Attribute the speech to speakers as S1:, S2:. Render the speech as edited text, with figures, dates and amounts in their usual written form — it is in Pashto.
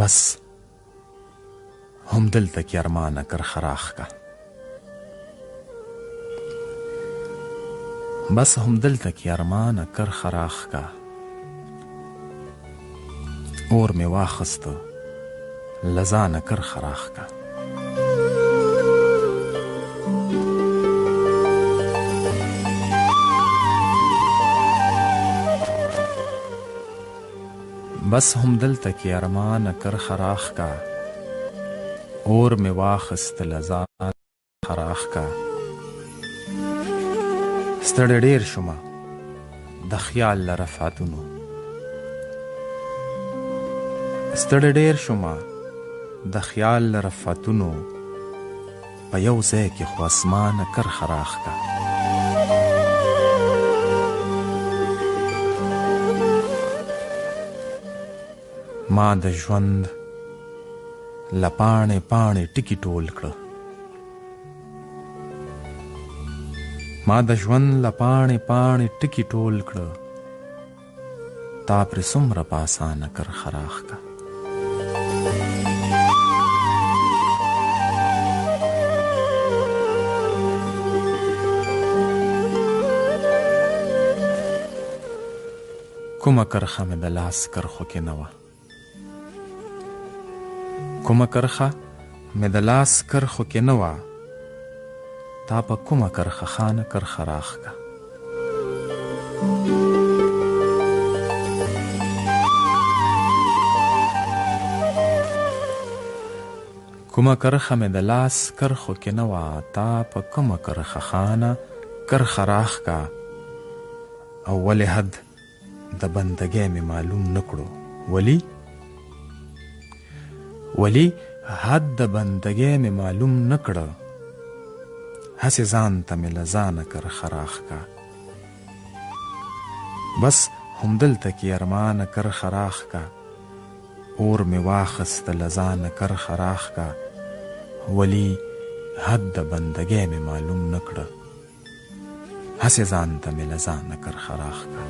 S1: بس همدلته کې ارمانه کرخه راښکه بس همدلته کې ارمانه کرخه راښکه اور مې واخسته له ځانه کرخه راښکه بس همدلته کې ارمانه کرخه راښکه اور مې واخسته له ځانه کرخه راښکه ستړی ډېر شومه د خیال له رفعتونو ستړی ډېر شومه د خیال له رفعتونو په یو ځای کې خو اسمانه کرخه راښکه ما د ژوند له پاڼې پاڼې ټکي ټول کړه ما د ژوند له پاڼې پاڼې ټکي ټول کړه تا پرې څومره په اسانه کرخه راښکه کومه کرخه مې د لاس کرښو کې نه وه کومه کرخه مې د لاس کرښو کې نه وه تا په کومه کرخه خانه کرخه راښکه کومه کرخه مې د لاس کرښو کې نه وه تا په کومه کرخه خانه کرخه راښکه او ولې حد د بندګۍ مې معلوم نه کړو ولی حد د بندګۍ مې معلوم نه کړه هسې ځان ته مې له ځانه کرخه راښکه بس همدلته کې ارمانه کرخه راښکه اور مې واخسته له ځانه کرخه راښکه ولی حد د بندګۍ مې معلوم نه کړه هسې ځان ته مې له ځانه کرخه راښکه